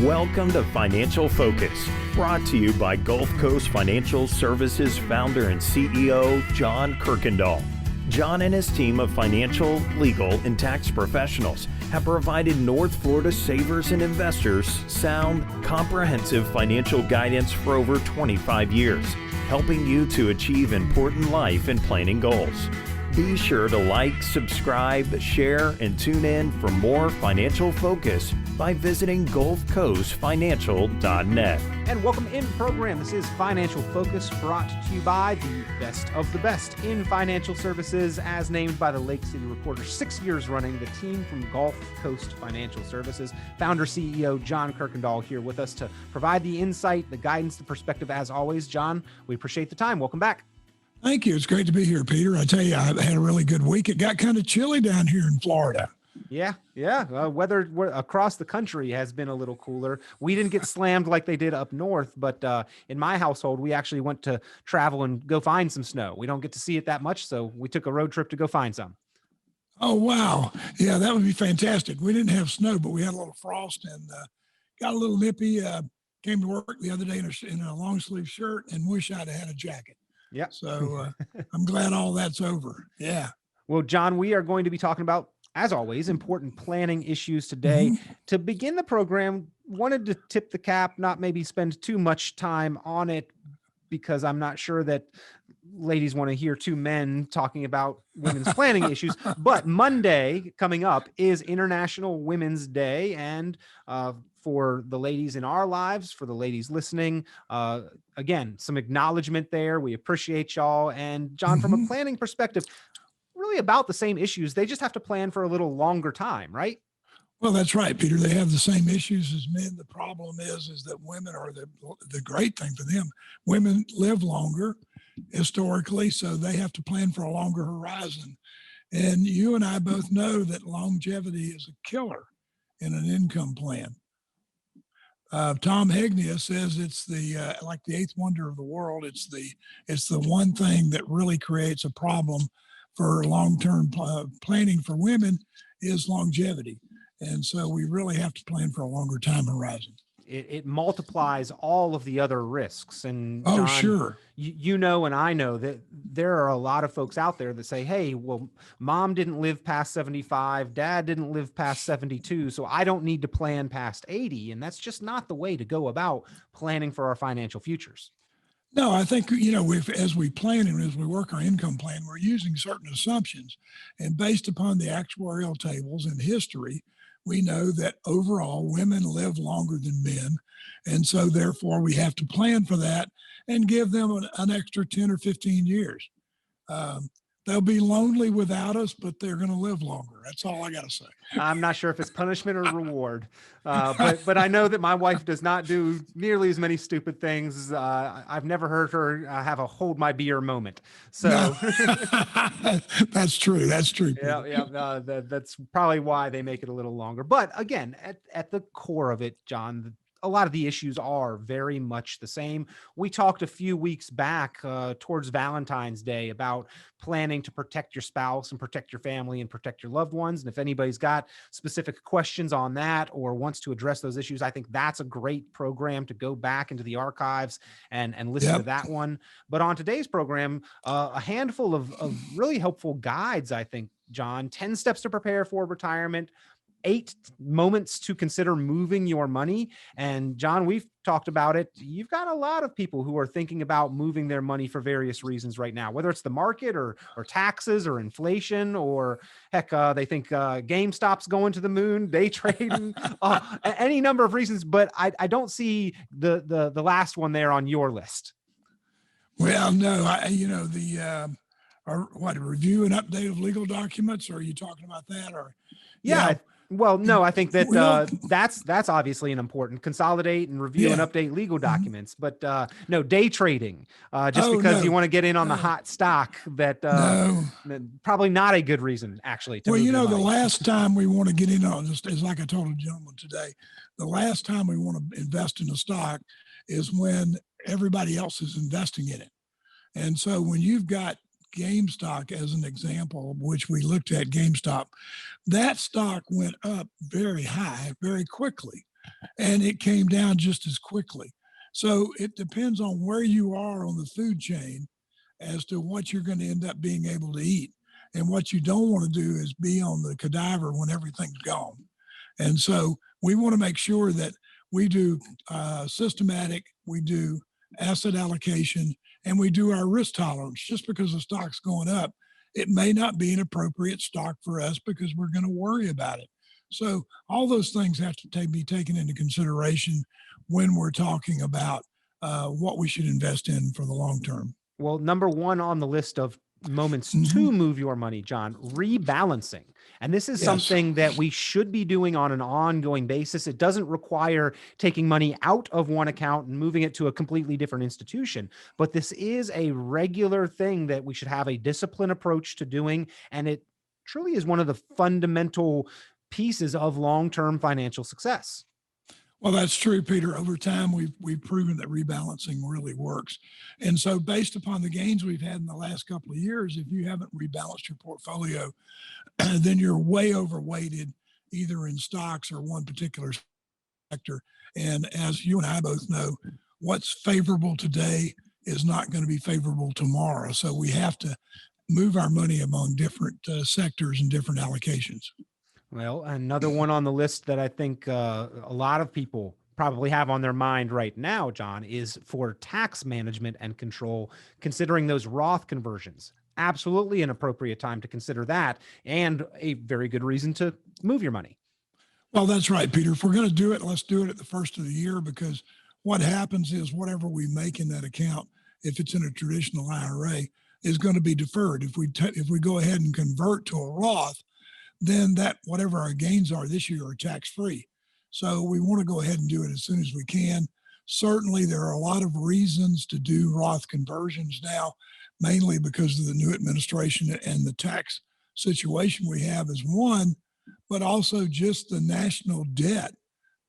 Welcome to Financial Focus, brought to you by Gulf Coast Financial Services founder and CEO, John Kuykendall. John and his team of financial, legal, and tax professionals have provided North Florida savers and investors sound, comprehensive financial guidance for over 25 years, helping you to achieve important life and planning goals. Be sure to like, subscribe, share, and tune in for more Financial Focus by visiting GulfCoastFinancial.net. And welcome into the program. This is Financial Focus, brought to you by the best of the best in financial services, as named by the Lake City Reporter. 6 years running, the team from Gulf Coast Financial Services. Founder, CEO John Kuykendall here with us to provide the insight, the guidance, the perspective. As always, John, we appreciate the time. Welcome back. Thank you. It's great to be here, Peter. I tell you, I had a really good week. It got kind of chilly down here in Florida. Yeah. Weather across the country has been a little cooler. We didn't get slammed like they did up north, but in my household, we actually went to travel and go find some snow. We don't get to see it that much, so we took a road trip to go find some. Oh, wow. Yeah, that would be fantastic. We didn't have snow, but we had a little frost and got a little nippy. Came to work the other day in a long sleeve shirt and wish I'd had a jacket. Yeah. So I'm glad all that's over. Yeah. Well, John, we are going to be talking about, as always, important planning issues today. Mm-hmm. To begin the program, wanted to tip the cap, not maybe spend too much time on it, because I'm not sure that ladies want to hear two men talking about women's planning issues. But Monday coming up is International Women's Day. And for the ladies in our lives, for the ladies listening, again, some acknowledgement there. We appreciate y'all. And John, from a planning perspective, really about the same issues. They just have to plan for a little longer time, right? Well, that's right, Peter. They have the same issues as men. The problem is that women are the great thing for them. Women live longer historically, so they have to plan for a longer horizon. And you and I both know that longevity is a killer in an income plan. Tom Hegnia says it's like the eighth wonder of the world. It's the one thing that really creates a problem for long-term planning for women is longevity. And so we really have to plan for a longer time horizon. It multiplies all of the other risks. And John, sure. You know, and I know that there are a lot of folks out there that say, hey, well, mom didn't live past 75, dad didn't live past 72, so I don't need to plan past 80. And that's just not the way to go about planning for our financial futures. No, I think, as we plan and as we work our income plan, we're using certain assumptions. And based upon the actuarial tables and history, we know that overall women live longer than men. And so therefore we have to plan for that and give them an extra 10 or 15 years. They'll be lonely without us, but they're going to live longer. That's all I got to say. I'm not sure if it's punishment or reward, but I know that my wife does not do nearly as many stupid things. I've never heard her have a hold my beer moment. So no. That's true. That's true. Yeah. That's probably why they make it a little longer. But again, at the core of it, John, a lot of the issues are very much the same. We talked a few weeks back towards Valentine's Day about planning to protect your spouse and protect your family and protect your loved ones. And if anybody's got specific questions on that or wants to address those issues, I think that's a great program to go back into the archives and listen to that one. But on today's program, a handful of really helpful guides, I think, John, 10 steps to prepare for retirement, 8 moments to consider moving your money. And John, we've talked about it. You've got a lot of people who are thinking about moving their money for various reasons right now, whether it's the market or taxes or inflation, or heck, they think GameStop's going to the moon, day trading, any number of reasons. But I don't see the last one there on your list. Well, no, review and update of legal documents. Or are you talking about that? Or yeah. Well, no, I think that that's obviously an important consolidate and review and update legal documents, but no, day trading, because you want to get in on the hot stock, that probably not a good reason actually. To the last time we want to get in on this is like I told a gentleman today, the last time we want to invest in a stock is when everybody else is investing in it. And so when you've got GameStop as an example, which we looked at GameStop, that stock went up very high, very quickly. and it came down just as quickly. So it depends on where you are on the food chain as to what you're going to end up being able to eat. And what you don't want to do is be on the cadaver when everything's gone. And so we want to make sure that we do systematic, we do asset allocation, and we do our risk tolerance. Just because the stock's going up, it may not be an appropriate stock for us because we're going to worry about it. So all those things have to be taken into consideration when we're talking about what we should invest in for the long term. Well, number one on the list of moments to move your money, John, rebalancing. And this is something that we should be doing on an ongoing basis. It doesn't require taking money out of one account and moving it to a completely different institution, but this is a regular thing that we should have a disciplined approach to doing. And it truly is one of the fundamental pieces of long-term financial success. Well, that's true, Peter. Over time, we've proven that rebalancing really works. And so based upon the gains we've had in the last couple of years, if you haven't rebalanced your portfolio, then you're way overweighted either in stocks or one particular sector. And as you and I both know, what's favorable today is not going to be favorable tomorrow. So we have to move our money among different sectors and different allocations. Well, another one on the list that I think a lot of people probably have on their mind right now, John, is for tax management and control, considering those Roth conversions. Absolutely an appropriate time to consider that, and a very good reason to move your money. Well, that's right, Peter. If we're going to do it, let's do it at the first of the year, because what happens is whatever we make in that account, if it's in a traditional IRA, is going to be deferred. If we go ahead and convert to a Roth, then that whatever our gains are this year are tax-free. So we want to go ahead and do it as soon as we can. Certainly, there are a lot of reasons to do Roth conversions now, mainly because of the new administration and the tax situation we have is one, but also just the national debt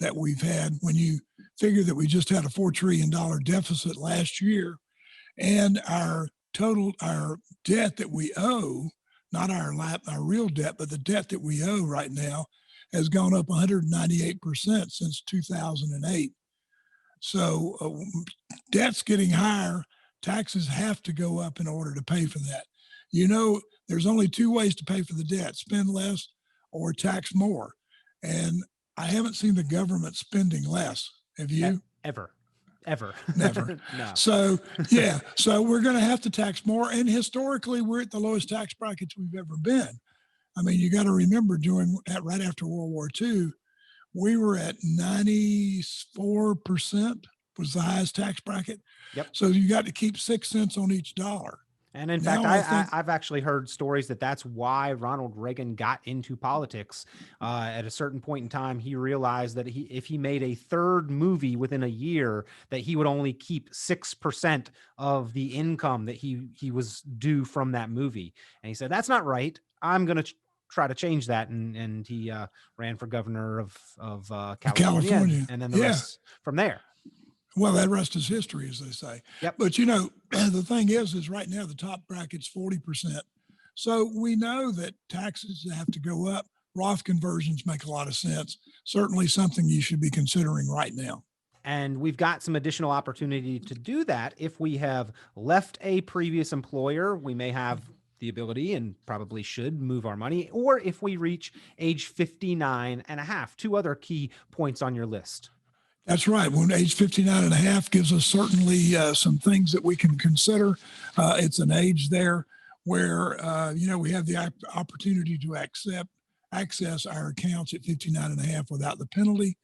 that we've had. When you figure that we just had a $4 trillion deficit last year, and our debt that we owe, not our real debt, but the debt that we owe right now has gone up 198% since 2008. So debt's getting higher. Taxes have to go up in order to pay for that. You know, there's only two ways to pay for the debt: spend less or tax more. And I haven't seen the government spending less. Have you? Ever. Never. No. So we're going to have to tax more. And historically, we're at the lowest tax brackets we've ever been. I mean, you got to remember right after World War II, we were at 94% was the highest tax bracket. Yep. So you got to keep 6 cents on each dollar. And in fact, I've actually heard stories that's why Ronald Reagan got into politics. At a certain point in time, he realized that if he made a third movie within a year, that he would only keep 6% of the income that he was due from that movie. And he said, that's not right. I'm going to try to change that. And he ran for governor of California. And then the rest from there. Well, that rest is history, as they say. Yep. But, you know, the thing is right now the top bracket's 40%. So we know that taxes have to go up. Roth conversions make a lot of sense. Certainly something you should be considering right now. And we've got some additional opportunity to do that. If we have left a previous employer, we may have the ability and probably should move our money, or if we reach age 59 and a half, two other key points on your list. That's right. When age 59 and a half gives us certainly some things that we can consider. It's an age there where, we have the opportunity to access our accounts at 59 and a half without the penalty.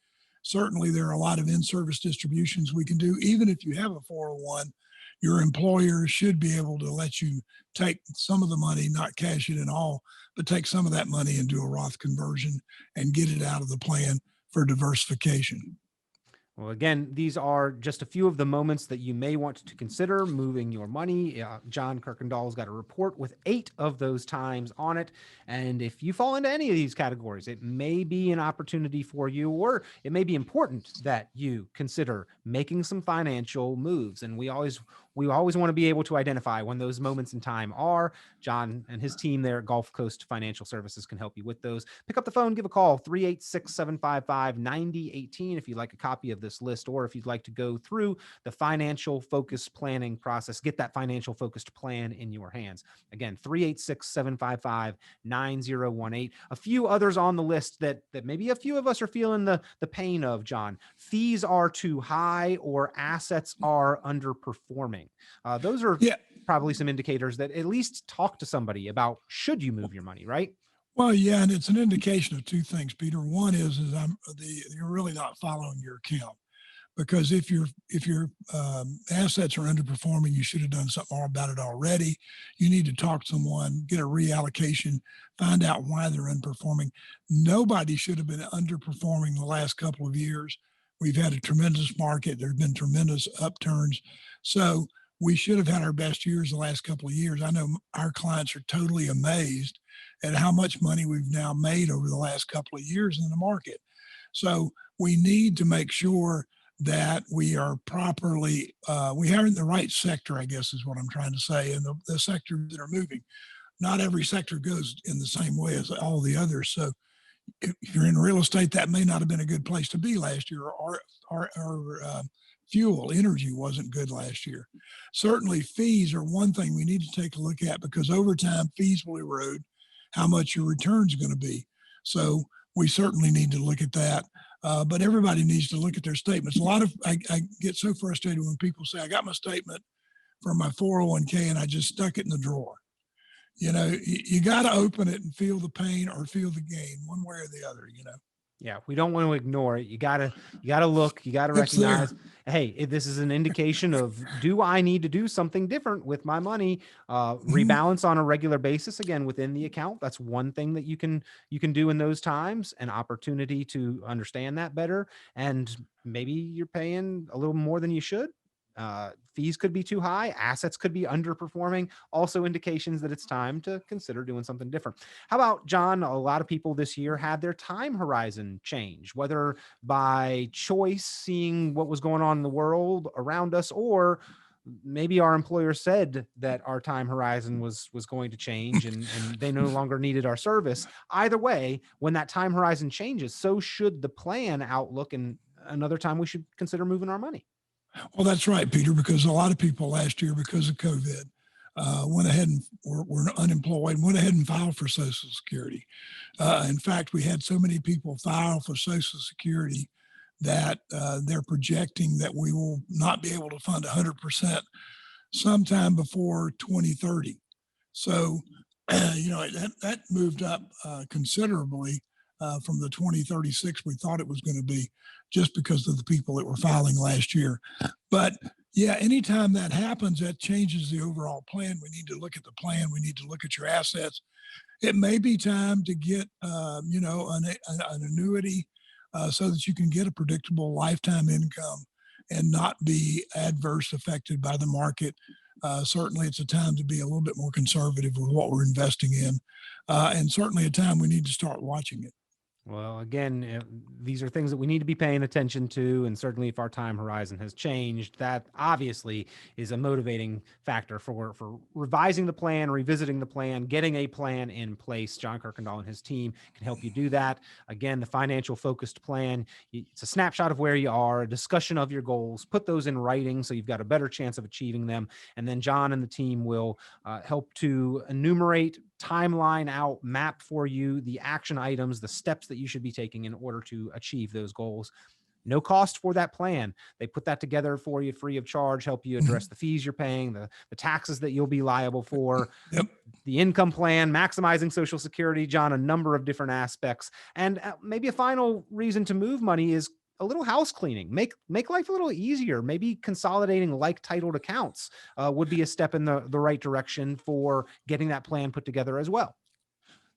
Certainly, there are a lot of in-service distributions we can do. Even if you have a 401, your employer should be able to let you take some of the money, not cash it in all, but take some of that money and do a Roth conversion and get it out of the plan for diversification. Well, again, these are just a few of the moments that you may want to consider moving your money. John Kuykendall's got a report with 8 of those times on it. And if you fall into any of these categories, it may be an opportunity for you, or it may be important that you consider making some financial moves. And we always we always want to be able to identify when those moments in time are. John and his team there at Gulf Coast Financial Services can help you with those. Pick up the phone, give a call, 386-755-9018 if you'd like a copy of this list, or if you'd like to go through the financial focus planning process, get that financial focused plan in your hands. Again, 386-755-9018. A few others on the list that maybe a few of us are feeling the pain of, John. Fees are too high or assets are underperforming. Those are probably some indicators that at least talk to somebody about, should you move your money, right? Well, yeah, and it's an indication of two things, Peter. One is you're really not following your account, because if your assets are underperforming, you should have done something more about it already. You need to talk to someone, get a reallocation, find out why they're underperforming. Nobody should have been underperforming the last couple of years. We've had a tremendous market. There's been tremendous upturns. So we should have had our best years the last couple of years. I know our clients are totally amazed at how much money we've now made over the last couple of years in the market. So we need to make sure that we are properly, we are in the right sector, I guess is what I'm trying to say, and the sectors that are moving. Not every sector goes in the same way as all the others. So if you're in real estate, that may not have been a good place to be last year, or fuel, energy wasn't good last year. Certainly fees are one thing we need to take a look at, because over time fees will erode how much your return is going to be. So we certainly need to look at that. But everybody needs to look at their statements. I get so frustrated when people say, I got my statement from my 401k and I just stuck it in the drawer. You got to open it and feel the pain or feel the gain, one way or the other, Yeah, we don't want to ignore it. You gotta look, you gotta recognize, hey, if this is an indication of, do I need to do something different with my money? Rebalance on a regular basis, again, within the account. That's one thing that you can do in those times, an opportunity to understand that better. And maybe you're paying a little more than you should. Fees could be too high, assets could be underperforming, also indications that it's time to consider doing something different. How about, John, a lot of people this year had their time horizon change, whether by choice, seeing what was going on in the world around us, or maybe our employer said that our time horizon was going to change and they no longer needed our service. Either way, when that time horizon changes, so should the plan outlook, and another time we should consider moving our money. Well, that's right, Peter, because a lot of people last year, because of COVID, went ahead and were unemployed, went ahead and filed for Social Security. In fact, we had so many people file for Social Security that they're projecting that we will not be able to fund 100% sometime before 2030. So, that moved up considerably from the 2036 we thought it was going to be, just because of the people that were filing last year. But yeah, anytime that happens, that changes the overall plan. We need to look at the plan. We need to look at your assets. It may be time to get, an annuity so that you can get a predictable lifetime income and not be adverse affected by the market. Certainly it's a time to be a little bit more conservative with what we're investing in, and certainly a time we need to start watching it. Well, again, these are things that we need to be paying attention to. And certainly if our time horizon has changed, that obviously is a motivating factor for revising the plan, revisiting the plan, getting a plan in place. John Kuykendall and his team can help you do that. Again, the financial focused plan, it's a snapshot of where you are, a discussion of your goals, put those in writing so you've got a better chance of achieving them. And then John and the team will help to enumerate, timeline out, map for you the action items, the steps that you should be taking in order to achieve those goals. No cost for that plan. They put that together for you free of charge, help you address the fees you're paying, the taxes that you'll be liable for, the income plan, maximizing Social Security, John, a number of different aspects. And maybe a final reason to move money is a little house cleaning. Make life a little easier. Maybe consolidating like titled accounts would be a step in the right direction for getting that plan put together as well.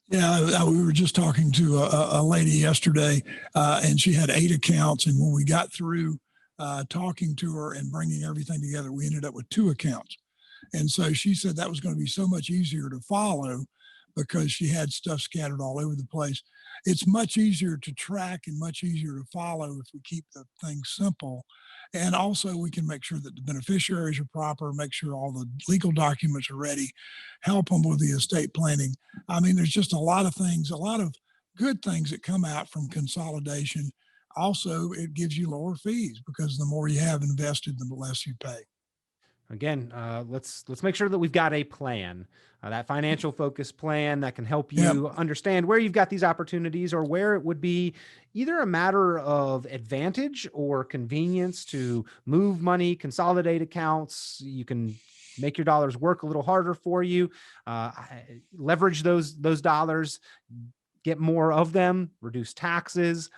Yeah, we were just talking to a lady yesterday, and she had 8 accounts. And when we got through talking to her and bringing everything together, we ended up with 2 accounts. And so she said that was going to be so much easier to follow because she had stuff scattered all over the place. it's much easier to track and much easier to follow if we keep the things simple. And also we can make sure that the beneficiaries are proper, make sure all the legal documents are ready, help them with the estate planning. I mean, there's just a lot of things, a lot of good things that come out from consolidation. Also, it gives you lower fees because the more you have invested, the less you pay. Again, let's make sure that we've got a plan, that financial focus plan that can help Yep. you understand where you've got these opportunities or where it would be either a matter of advantage or convenience to move money, consolidate accounts. You can make your dollars work a little harder for you, leverage those dollars, get more of them, reduce taxes,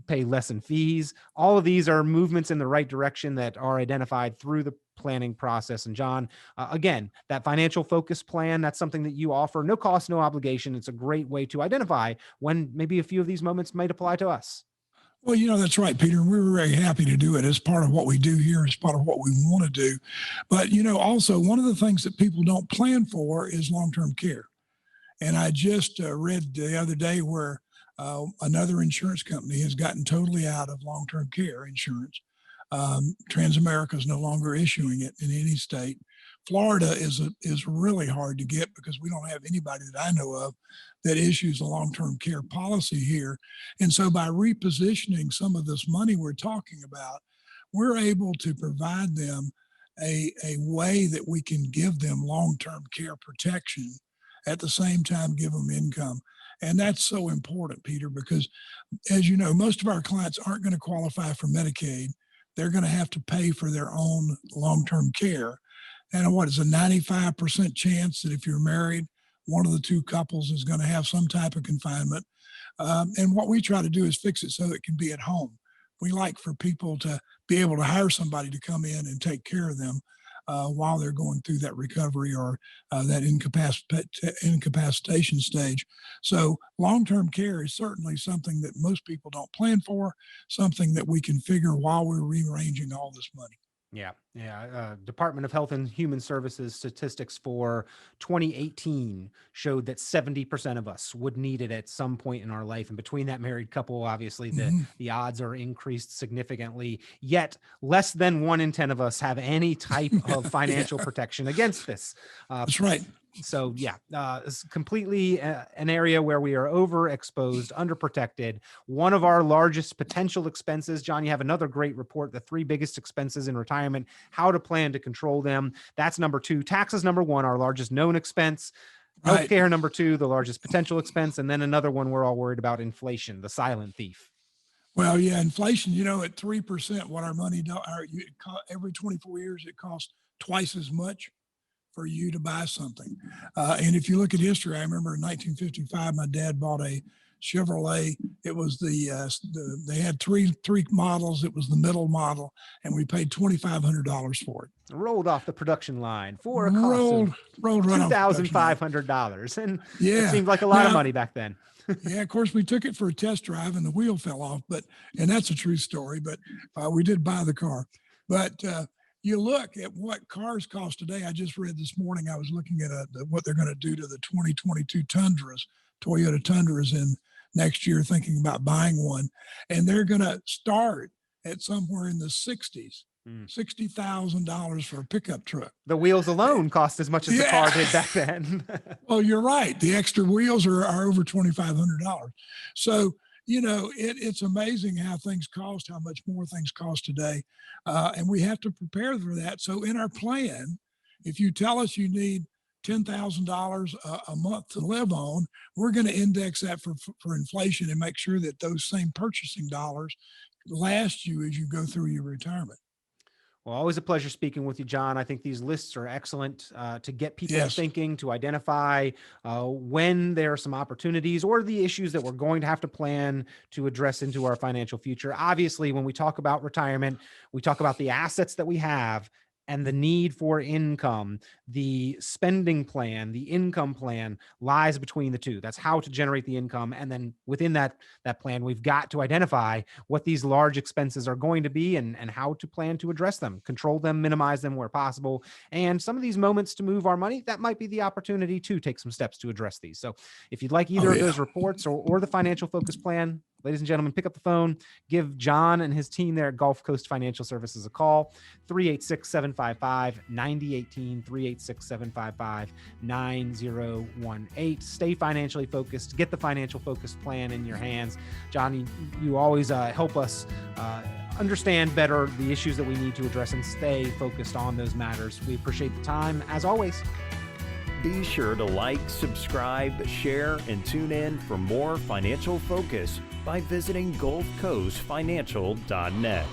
pay less in fees. All of these are movements in the right direction that are identified through the planning process. And John, again, that financial focus plan, that's something that you offer, no cost, no obligation. It's a great way to identify when maybe a few of these moments might apply to us. Well, that's right, Peter. And we're very happy to do it as part of what we do here, as part of what we want to do. But, also one of the things that people don't plan for is long-term care. And I just read the other day where another insurance company has gotten totally out of long-term care insurance. Transamerica is no longer issuing it in any state. Florida is really hard to get because we don't have anybody that I know of that issues a long-term care policy here. And so by repositioning some of this money we're talking about, we're able to provide them a way that we can give them long-term care protection at the same time give them income. And that's so important, Peter, because as you know, most of our clients aren't going to qualify for Medicaid. They're going to have to pay for their own long-term care. And what is a 95% chance that if you're married, one of the two couples is going to have some type of confinement. And what we try to do is fix it so it can be at home. We like for people to be able to hire somebody to come in and take care of them while they're going through that recovery or that incapacitation stage. So long-term care is certainly something that most people don't plan for, something that we can figure while we're rearranging all this money. Yeah. Department of Health and Human Services statistics for 2018 showed that 70% of us would need it at some point in our life. And between that married couple, obviously the odds are increased significantly, yet less than 1 in 10 of us have any type of financial protection against this. That's right. So it's completely an area where we are overexposed, underprotected. One of our largest potential expenses, John, you have another great report, the 3 biggest expenses in retirement, how to plan to control them. That's number 2. Taxes, number 1, our largest known expense. Right. Healthcare, number 2, the largest potential expense. And then another one we're all worried about, inflation, the silent thief. Well, yeah, inflation, at 3%, what our money, every 24 years, it costs twice as much for you to buy something. And if you look at history, I remember in 1955, my dad bought a Chevrolet. It was they had three models. It was the middle model, and we paid $2,500 for it. Rolled off the production line for a cost of $2,500. And it seemed like a lot of money back then. Yeah, of course, we took it for a test drive and the wheel fell off, and that's a true story, but we did buy the car. But you look at what cars cost today. I just read this morning, I was looking at what they're going to do to the 2022 Toyota Tundras in next year, thinking about buying one. And they're going to start at somewhere in the 60s, $60,000 for a pickup truck. The wheels alone cost as much as the car did back then. Well, you're right. The extra wheels are over $2,500. So, it's amazing how things cost, how much more things cost today. And we have to prepare for that. So in our plan, if you tell us you need $10,000 a month to live on, we're going to index that for inflation and make sure that those same purchasing dollars last you as you go through your retirement. Well, always a pleasure speaking with you, John. I think these lists are excellent to get people thinking, to identify when there are some opportunities or the issues that we're going to have to plan to address into our financial future. Obviously, when we talk about retirement, we talk about the assets that we have and the need for income, the spending plan, the income plan lies between the two. That's how to generate the income. And then within that plan, we've got to identify what these large expenses are going to be and how to plan to address them, control them, minimize them where possible. And some of these moments to move our money, that might be the opportunity to take some steps to address these. So if you'd like either of those reports or the financial focus plan, ladies and gentlemen, pick up the phone, give John and his team there at Gulf Coast Financial Services a call, 386-755-9018, 386-755-9018. Stay financially focused. Get the financial focused plan in your hands. John, you always help us understand better the issues that we need to address and stay focused on those matters. We appreciate the time, as always. Be sure to like, subscribe, share, and tune in for more financial focus by visiting GulfCoastFinancial.net.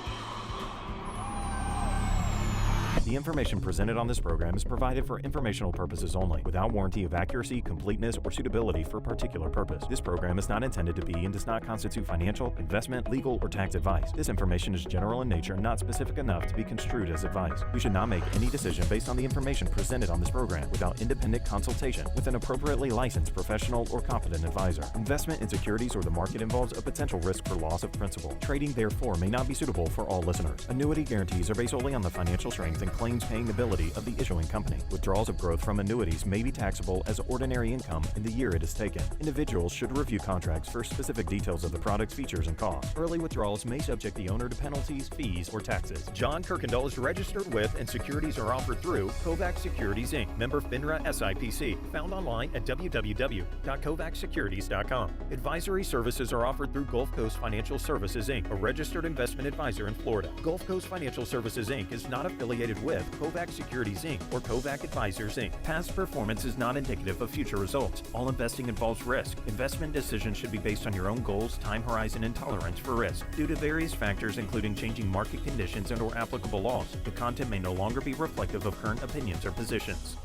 The information presented on this program is provided for informational purposes only, without warranty of accuracy, completeness, or suitability for a particular purpose. This program is not intended to be and does not constitute financial, investment, legal, or tax advice. This information is general in nature and not specific enough to be construed as advice. You should not make any decision based on the information presented on this program without independent consultation with an appropriately licensed professional or competent advisor. Investment in securities or the market involves a potential risk for loss of principal. Trading, therefore, may not be suitable for all listeners. Annuity guarantees are based solely on the financial strength and claims paying ability of the issuing company. Withdrawals of growth from annuities may be taxable as ordinary income in the year it is taken. Individuals should review contracts for specific details of the product's features and costs. Early withdrawals may subject the owner to penalties, fees, or taxes. John Kuykendall is registered with and securities are offered through Kovac Securities Inc., member FINRA SIPC, found online at www.kovacsecurities.com. Advisory services are offered through Gulf Coast Financial Services Inc., a registered investment advisor in Florida. Gulf Coast Financial Services Inc. is not affiliated with Kovac Securities Inc. or Kovac Advisors Inc. Past performance is not indicative of future results. All investing involves risk. Investment decisions should be based on your own goals, time horizon, and tolerance for risk. Due to various factors including changing market conditions and/or applicable laws, the content may no longer be reflective of current opinions or positions.